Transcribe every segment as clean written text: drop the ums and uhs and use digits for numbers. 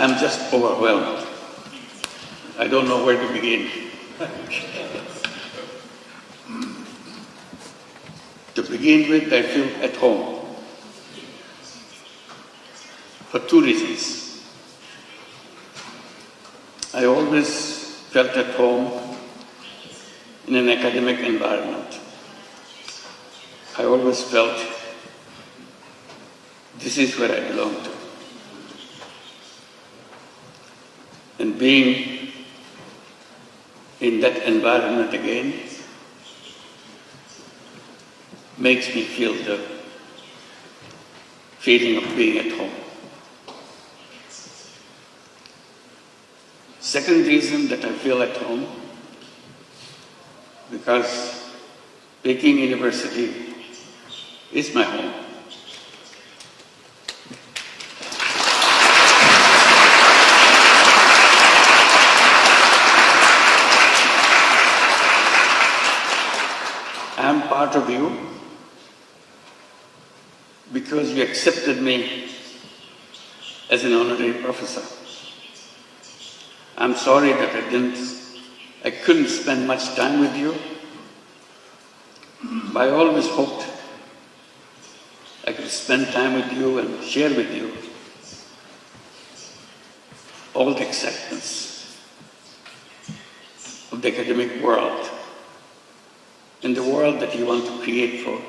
I'm just overwhelmed. I don't know where to begin. To begin with, I feel at home for two reasons. I always felt at home in an academic environment. I always felt this is where I belong to. And being in that environment again makes me feel the feeling of being at home. Second reason that I feel at home, because Peking University is my home. I am part of you because you accepted me as an honorary professor. I'm sorry that I couldn't spend much time with you, but I always hoped I could spend time with you and share with you all the excitements of the academic world and the world that you want to create for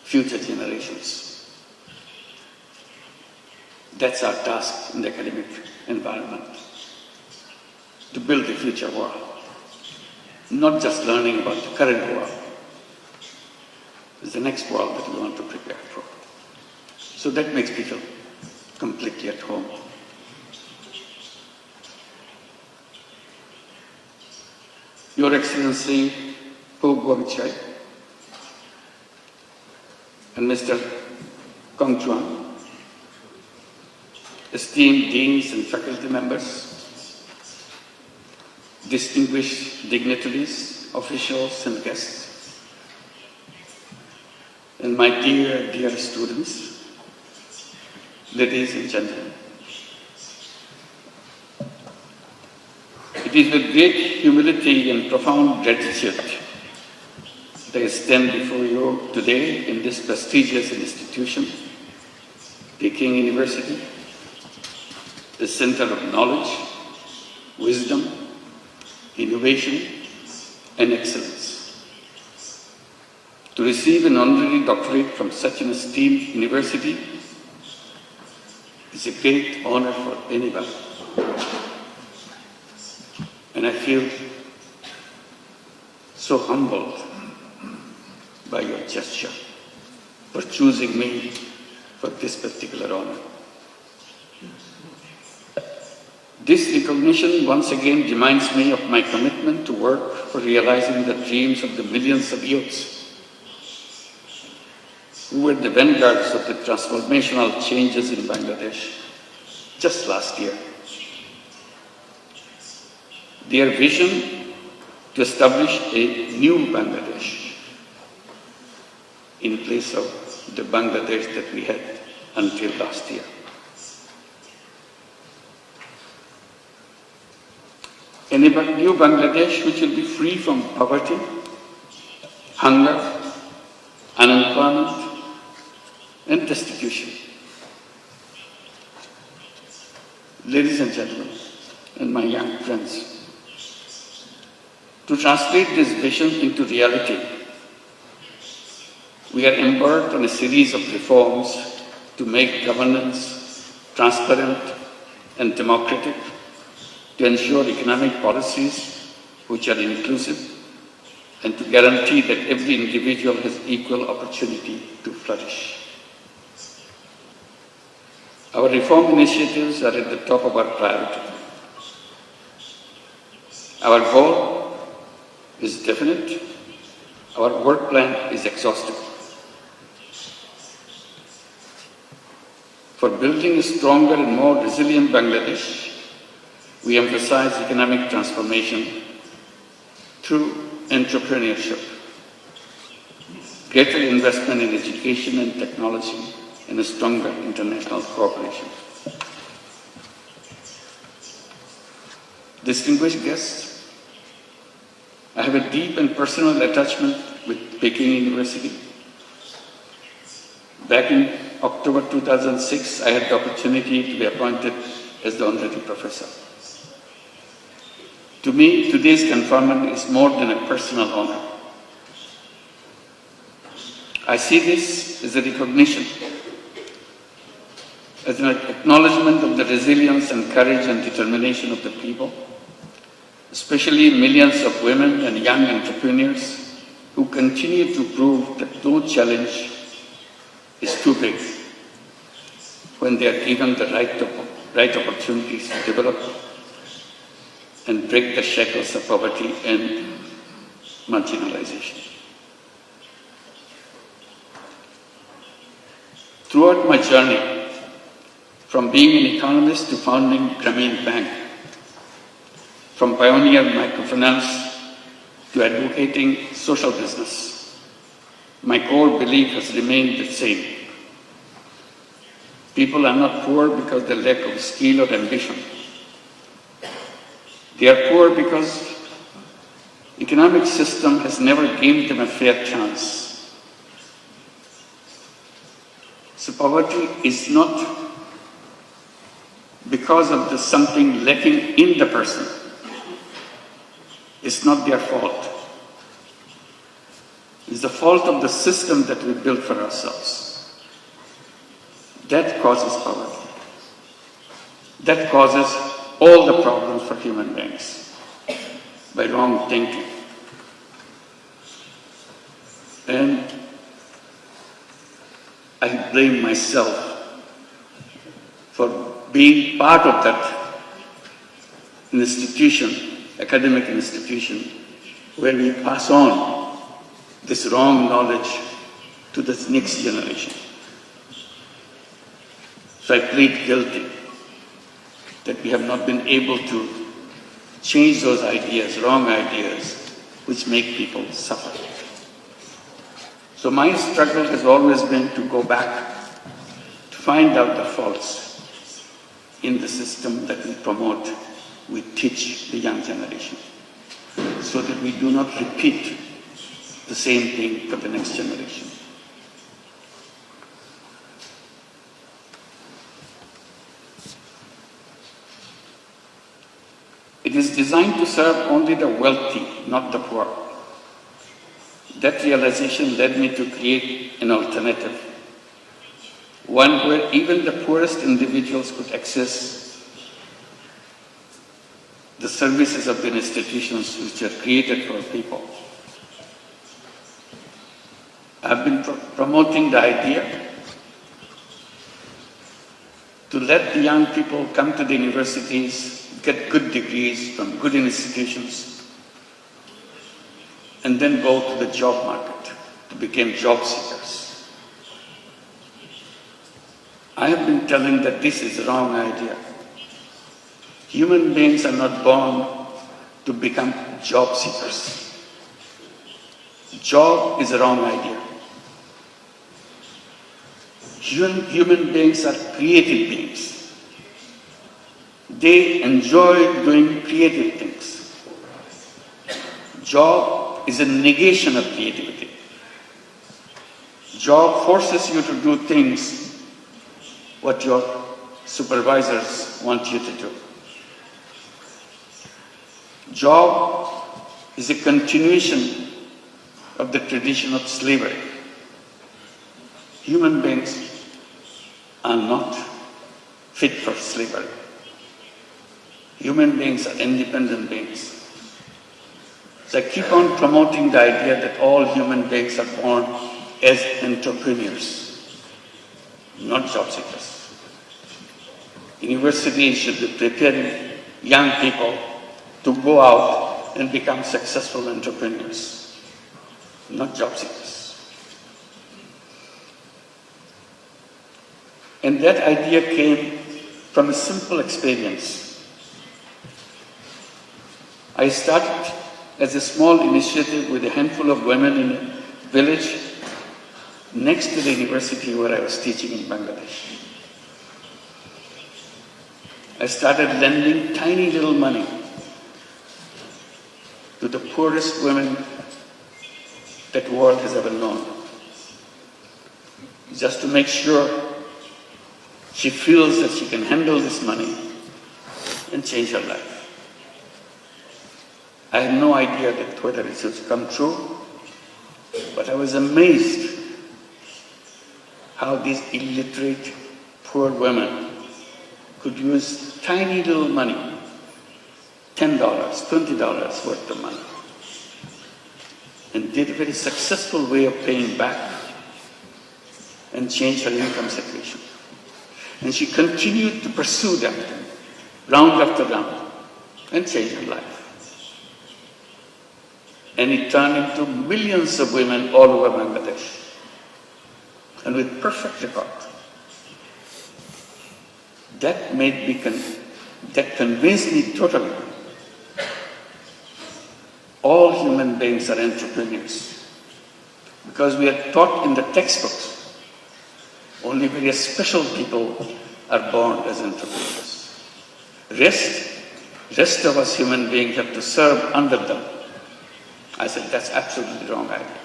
future generations. That's our task in the academic environment, to build the future world, not just learning about the current world. It's the next world that we want to prepare for. So that makes me feel completely at home. Your Excellency Po Guangchai and Mr. Kong Chuan, esteemed deans and faculty members, distinguished dignitaries, officials and guests, and my dear, dear students, ladies and gentlemen. It is with great humility and profound gratitude that I stand before you today in this prestigious institution, Peking University, the center of knowledge, wisdom, innovation, and excellence. To receive an honorary doctorate from such an esteemed university is a great honor for anyone. And I feel so humbled by your gesture for choosing me for this particular honor. This recognition once again reminds me of my commitment to work for realizing the dreams of the millions of youths who were the vanguards of the transformational changes in Bangladesh just last year. Their vision to establish a new Bangladesh in place of the Bangladesh that we had until last year. A new Bangladesh which will be free from poverty, hunger, unemployment, and destitution. Ladies and gentlemen, and my young friends, to translate this vision into reality, we are embarked on a series of reforms to make governance transparent and democratic, to ensure economic policies which are inclusive, and to guarantee that every individual has equal opportunity to flourish. Our reform initiatives are at the top of our priority. Our goal is definite. Our work plan is exhaustive. For building a stronger and more resilient Bangladesh, we emphasize economic transformation through entrepreneurship, greater investment in education and technology, and a stronger international cooperation. Distinguished guests, I have a deep and personal attachment with Peking University. Back in October 2006, I had the opportunity to be appointed as the honorary professor. To me, today's conferment is more than a personal honor. I see this as a recognition, as an acknowledgement of the resilience and courage and determination of the people, especially millions of women and young entrepreneurs who continue to prove that no challenge is too big when they are given the right opportunities to develop and break the shackles of poverty and marginalization. Throughout my journey, from being an economist to founding Grameen Bank, from pioneer microfinance to advocating social business, my core belief has remained the same. People are not poor because they lack of skill or ambition. They are poor because the economic system has never given them a fair chance. So poverty is not because of something lacking in the person. It's not their fault. It's the fault of the system that we built for ourselves. That causes poverty. That causes all the problems for human beings by wrong thinking. And I blame myself for being part of that institution, academic institution, where we pass on this wrong knowledge to the next generation. So I plead guilty that we have not been able to change those ideas, wrong ideas, which make people suffer. So my struggle has always been to go back, to find out the faults in the system that we promote, we teach the young generation, so that we do not repeat the same thing for the next generation. It is designed to serve only the wealthy, not the poor. That realization led me to create an alternative, one where even the poorest individuals could access the services of the institutions which are created for people. I've been promoting the idea to let the young people come to the universities, get good degrees from good institutions, and then go to the job market to become job seekers. I have been telling that this is a wrong idea. Human beings are not born to become job seekers. Job is a wrong idea. Human beings are creative beings. They enjoy doing creative things. Job is a negation of creativity. Job forces you to do things what your supervisors want you to do. Job is a continuation of the tradition of slavery. Human beings are not fit for slavery. Human beings are independent beings. So I keep on promoting the idea that all human beings are born as entrepreneurs, not job seekers. Universities should be preparing young people to go out and become successful entrepreneurs, not job seekers. And that idea came from a simple experience. I started as a small initiative with a handful of women in a village next to the university where I was teaching in Bangladesh. I started lending tiny little money to the poorest women that the world has ever known, just to make sure she feels that she can handle this money and change her life. I had no idea that whether it would come true, but I was amazed how these illiterate, poor women could use tiny little money, $10, $20 worth of money, and did a very successful way of paying back and change her income situation. And she continued to pursue that round after round and change her life. And it turned into millions of women all over Bangladesh, and with perfect record. That convinced me totally. All human beings are entrepreneurs, because we are taught in the textbooks only very special people are born as entrepreneurs. Rest of us human beings have to serve under them. I said, that's absolutely the wrong idea.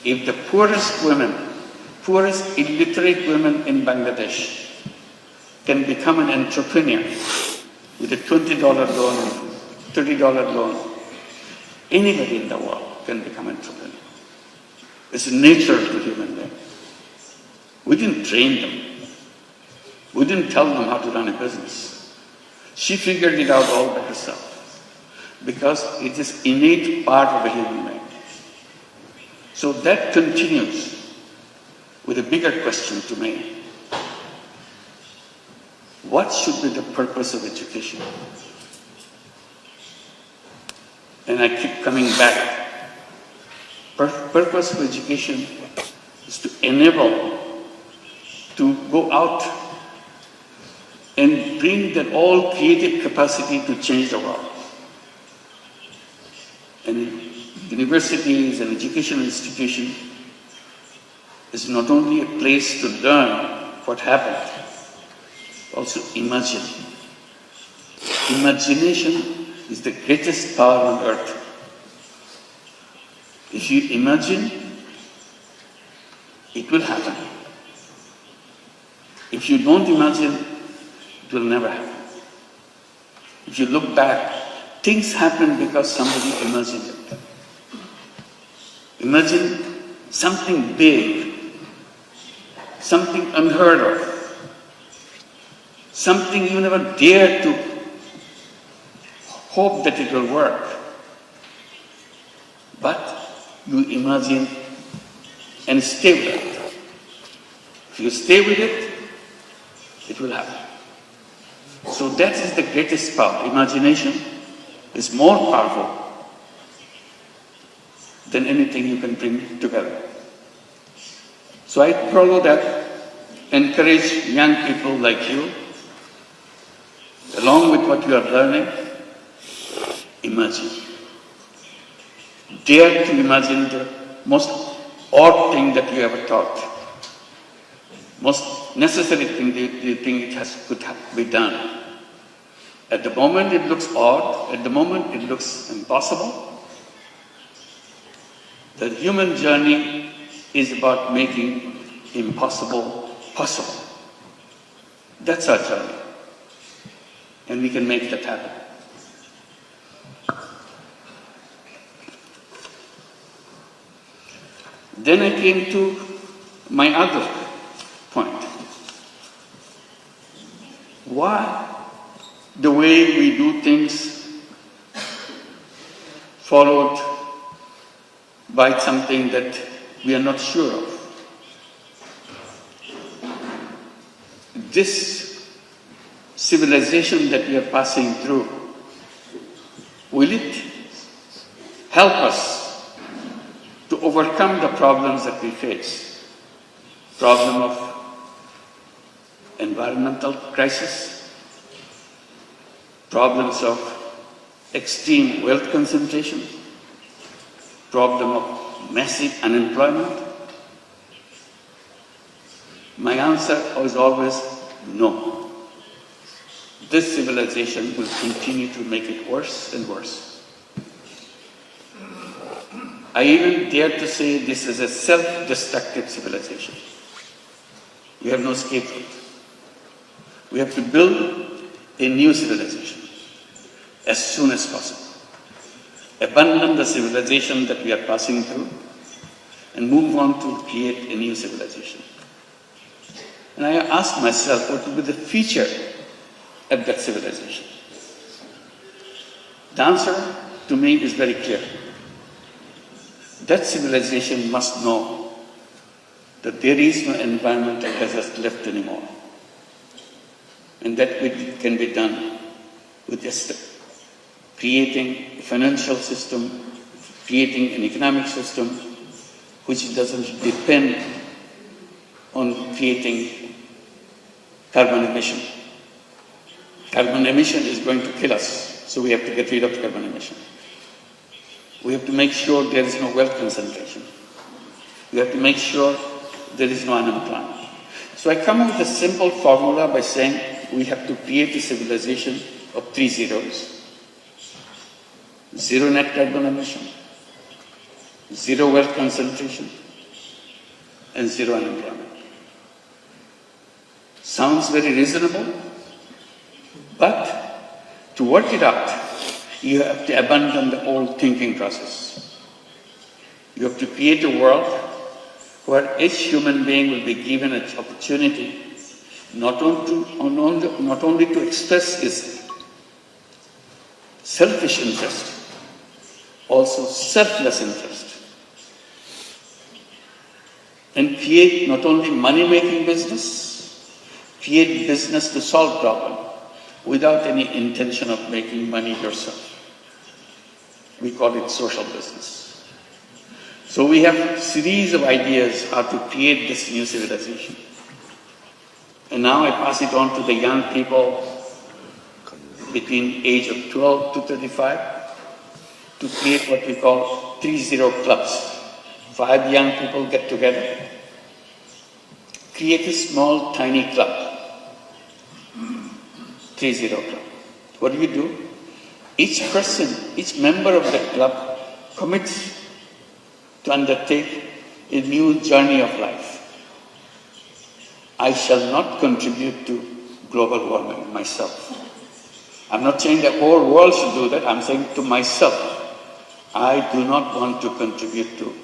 If the poorest illiterate women in Bangladesh can become an entrepreneur with a $20 loan, $30 loan, anybody in the world can become an entrepreneur. It's natural to human beings. We didn't train them. We didn't tell them how to run a business. She figured it out all by herself, because it is innate part of a human being. So that continues with a bigger question to me. What should be the purpose of education? And I keep coming back. Purpose of education is to enable to go out and bring that all creative capacity to change the world. And universities and educational institution is not only a place to learn what happened, also imagine. Imagination is the greatest power on earth. If you imagine, it will happen. If you don't imagine, it will never happen. If you look back, things happen because somebody imagined it. Imagine something big, something unheard of, something you never dared to hope that it will work. But you imagine and stay with it. If you stay with it, it will happen. So that is the greatest power. Imagination is more powerful than anything you can bring together. So I follow that, encourage young people like you, along with what you are learning, imagine. Dare to imagine the most odd thing that you ever thought, most necessary thing you think could be done. At the moment it looks odd, at the moment it looks impossible. The human journey is about making impossible possible. That's our journey. And we can make that happen. Then I came to my other point. Why the way we do things followed by something that we are not sure of? This civilization that we are passing through, will it help us to overcome the problems that we face? Problem of environmental crisis, problems of extreme wealth concentration, problem of massive unemployment, My answer is always no. This civilization will continue to make it worse and worse. I even dare to say this is a self-destructive civilization. We have no scapegoat. We have to build a new civilization as soon as possible. Abandon the civilization that we are passing through and move on to create a new civilization. And I ask myself, what will be the future of that civilization? The answer to me is very clear. That civilization must know that there is no environmental hazard left anymore. And that can be done with just creating a financial system, creating an economic system which doesn't depend on creating carbon emission. Carbon emission is going to kill us, so we have to get rid of carbon emission. We have to make sure there is no wealth concentration. We have to make sure there is no unemployment. So I come up with a simple formula by saying we have to create a civilization of 3 zeros. 0 net carbon emission, 0 wealth concentration, and 0 unemployment. Sounds very reasonable, but to work it out, you have to abandon the old thinking process. You have to create a world where each human being will be given an opportunity not only to express his selfish interest, also selfless interest, and create not only money-making business, create business to solve problems without any intention of making money yourself. We call it social business. So we have a series of ideas how to create this new civilization. And now I pass it on to the young people between age of 12 to 35 to create what we call 3-0 clubs. 5 young people get together, create a small, tiny club, 3-0 club. What do? Each person, each member of that club commits to undertake a new journey of life. I shall not contribute to global warming myself. I'm not saying the whole world should do that. I'm saying to myself, I do not want to contribute to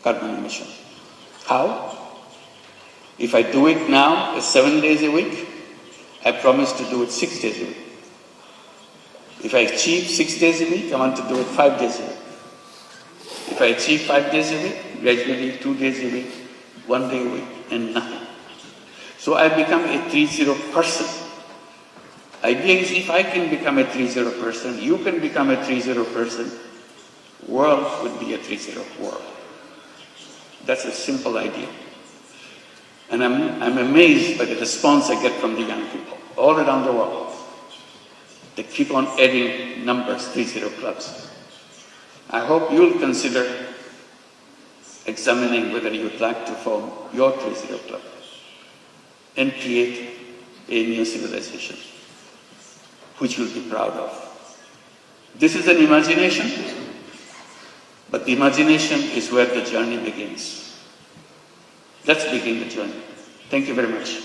carbon emission. How? If I do it now, 7 days a week, I promise to do it 6 days a week. If I achieve 6 days a week, I want to do it 5 days a week. If I achieve 5 days a week, gradually 2 days a week, 1 day a week, and nothing. So I become a 3-0 person. Idea is if I can become a 3-0 person, you can become a 3-0 person, world would be a 3-0 world. That's a simple idea. And I'm amazed by the response I get from the young people all around the world. They keep on adding numbers, 3-0 clubs. I hope you'll consider examining whether you'd like to form your 3-0 club and create a new civilization, which you'll be proud of. This is an imagination, but the imagination is where the journey begins. Let's begin the journey. Thank you very much.